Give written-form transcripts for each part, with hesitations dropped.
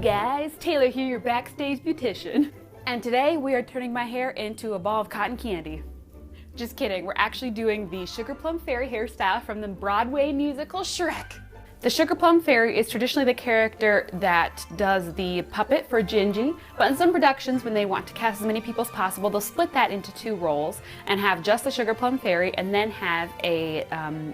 guys, Taylor here, your Backstage Beautician. And today we are turning my hair into a ball of cotton candy. Just kidding, we're actually doing the Sugar Plum Fairy hairstyle from the Broadway musical SHREK. The Sugar Plum Fairy is traditionally the character that does the puppet for Gingy, but in some productions when they want to cast as many people as possible, they'll split that into two roles and have just the Sugar Plum Fairy and then have a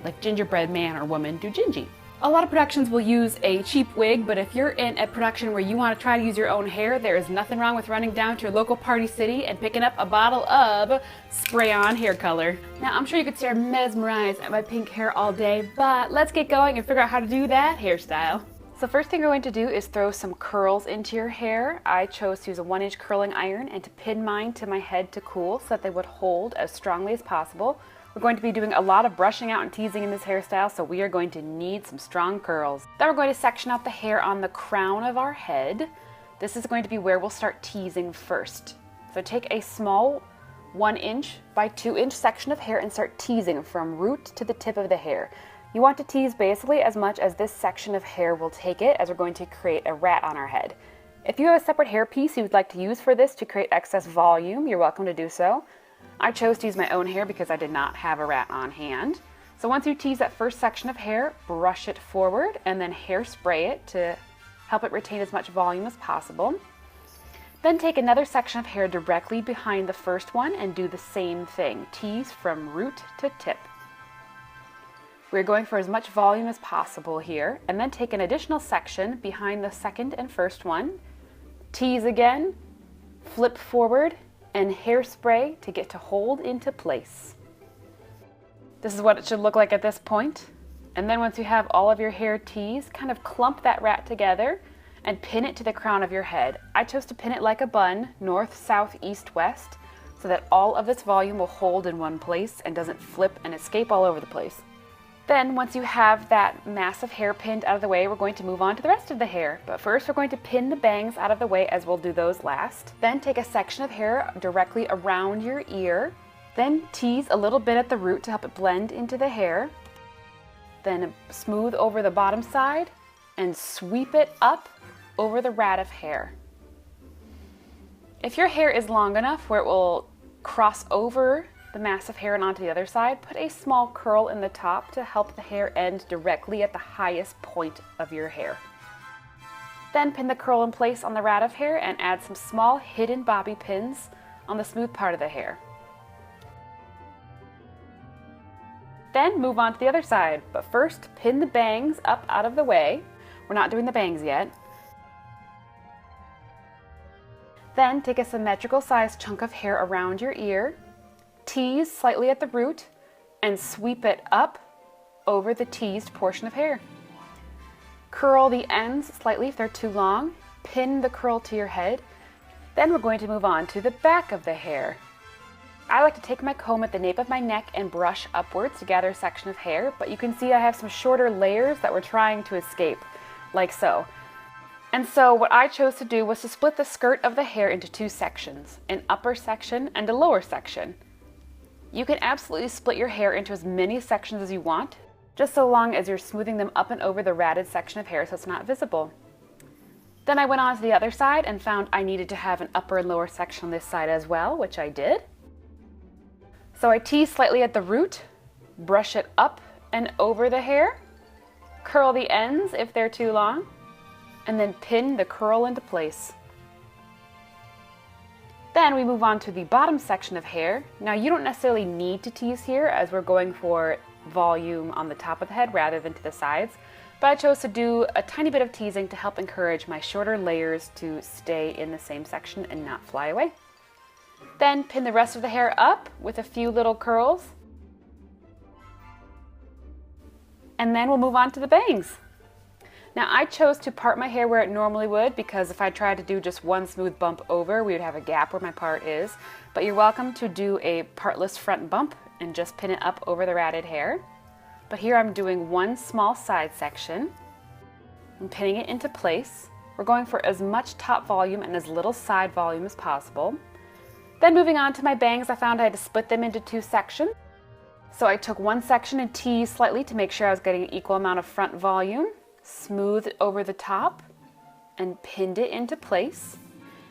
like gingerbread man or woman do Gingy. A lot of productions will use a cheap wig, but if you're in a production where you want to try to use your own hair, there is nothing wrong with running down to your local Party City and picking up a bottle of spray-on hair color. Now, I'm sure you could stare mesmerized at my pink hair all day, but let's get going and figure out how to do that hairstyle. So first thing we're going to do is throw some curls into your hair. I chose to use a 1-inch curling iron and to pin mine to my head to cool so that they would hold as strongly as possible. We're going to be doing a lot of brushing out and teasing in this hairstyle, so we are going to need some strong curls. Then we're going to section out the hair on the crown of our head. This is going to be where we'll start teasing first. So take a small 1-inch by 2-inch section of hair and start teasing from root to the tip of the hair. You want to tease basically as much as this section of hair will take it, as we're going to create a rat on our head. If you have a separate hair piece you would like to use for this to create excess volume, you're welcome to do so. I chose to use my own hair because I did not have a rat on hand. So once you tease that first section of hair, brush it forward and then hairspray it to help it retain as much volume as possible. Then take another section of hair directly behind the first one and do the same thing. Tease from root to tip. We're going for as much volume as possible here, and then take an additional section behind the second and first one. Tease again, flip forward, and hairspray to get to hold into place. This is what it should look like at this point. And then once you have all of your hair teased, kind of clump that rat together and pin it to the crown of your head. I chose to pin it like a bun, north, south, east, west, so that all of its volume will hold in one place and doesn't flip and escape all over the place. Then, once you have that mass of hair pinned out of the way, we're going to move on to the rest of the hair. But first, we're going to pin the bangs out of the way, as we'll do those last. Then take a section of hair directly around your ear. Then tease a little bit at the root to help it blend into the hair. Then smooth over the bottom side and sweep it up over the rat of hair. If your hair is long enough where it will cross over the mass of hair and onto the other side, put a small curl in the top to help the hair end directly at the highest point of your hair. Then pin the curl in place on the rat of hair and add some small hidden bobby pins on the smooth part of the hair. Then move on to the other side, but first pin the bangs up out of the way. We're not doing the bangs yet. Then take a symmetrical sized chunk of hair around your ear. Tease slightly at the root and sweep it up over the teased portion of hair. Curl the ends slightly if they're too long. Pin the curl to your head. Then we're going to move on to the back of the hair. I like to take my comb at the nape of my neck and brush upwards to gather a section of hair, but you can see I have some shorter layers that we're trying to escape, like so. And so what I chose to do was to split the skirt of the hair into two sections, an upper section and a lower section. You can absolutely split your hair into as many sections as you want, just so long as you're smoothing them up and over the ratted section of hair so it's not visible. Then I went on to the other side and found I needed to have an upper and lower section on this side as well, which I did. So I tease slightly at the root, brush it up and over the hair, curl the ends if they're too long, and then pin the curl into place. Then we move on to the bottom section of hair. Now you don't necessarily need to tease here, as we're going for volume on the top of the head rather than to the sides, but I chose to do a tiny bit of teasing to help encourage my shorter layers to stay in the same section and not fly away. Then pin the rest of the hair up with a few little curls. And then we'll move on to the bangs. Now I chose to part my hair where it normally would, because if I tried to do just one smooth bump over, we would have a gap where my part is. But you're welcome to do a partless front bump and just pin it up over the ratted hair. But here I'm doing one small side section and pinning it into place. We're going for as much top volume and as little side volume as possible. Then moving on to my bangs, I found I had to split them into two sections. So I took one section and teased slightly to make sure I was getting an equal amount of front volume. Smooth over the top, and pinned it into place.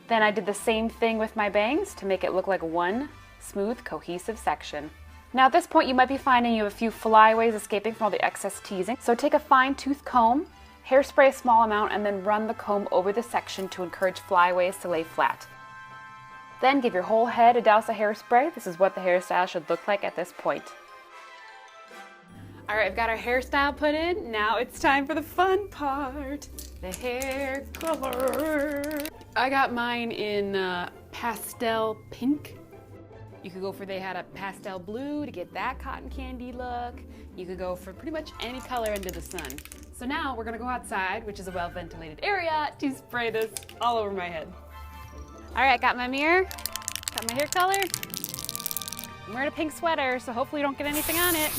Then I did the same thing with my bangs to make it look like one smooth, cohesive section. Now at this point you might be finding you have a few flyaways escaping from all the excess teasing. So take a fine tooth comb, hairspray a small amount, and then run the comb over the section to encourage flyaways to lay flat. Then give your whole head a douse of hairspray. This is what the hairstyle should look like at this point. All right, I've got our hairstyle put in. Now it's time for the fun part, the hair color. I got mine in pastel pink. You could go for, they had a pastel blue to get that cotton candy look. You could go for pretty much any color under the sun. So now we're gonna go outside, which is a well-ventilated area, to spray this all over my head. All right, got my mirror, got my hair color. I'm wearing a pink sweater, so hopefully you don't get anything on it.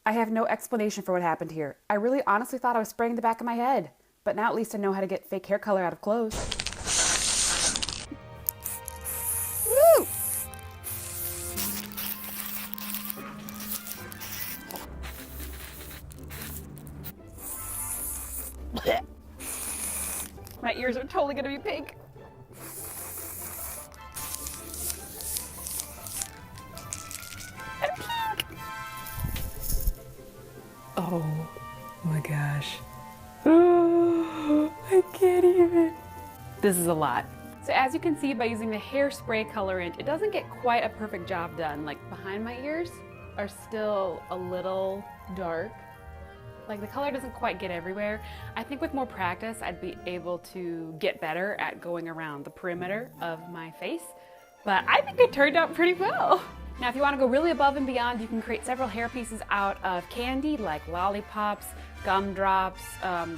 I have no explanation for what happened here. I really honestly thought I was spraying the back of my head, but now at least I know how to get fake hair color out of clothes. Woo! My ears are totally gonna be pink. Oh my gosh. Oh, I can't even. This is a lot. So as you can see by using the hairspray colorant, it doesn't get quite a perfect job done. Like behind my ears are still a little dark. Like the color doesn't quite get everywhere. I think with more practice, I'd be able to get better at going around the perimeter of my face, but I think it turned out pretty well. Now, if you want to go really above and beyond, you can create several hair pieces out of candy, like lollipops, gumdrops,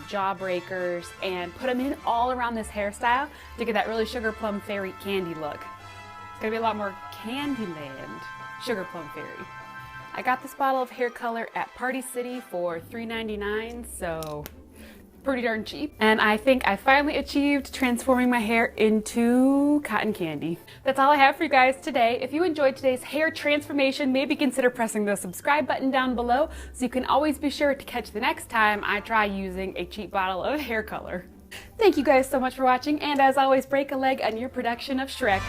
jawbreakers, and put them in all around this hairstyle to get that really Sugar Plum Fairy candy look. It's gonna be a lot more Candyland Sugar Plum Fairy. I got this bottle of hair color at Party City for $3.99, so pretty darn cheap. And I think I finally achieved transforming my hair into cotton candy. That's all I have for you guys today. If you enjoyed today's hair transformation, maybe consider pressing the subscribe button down below so you can always be sure to catch the next time I try using a cheap bottle of hair color. Thank you guys so much for watching, and as always, break a leg on your production of SHREK.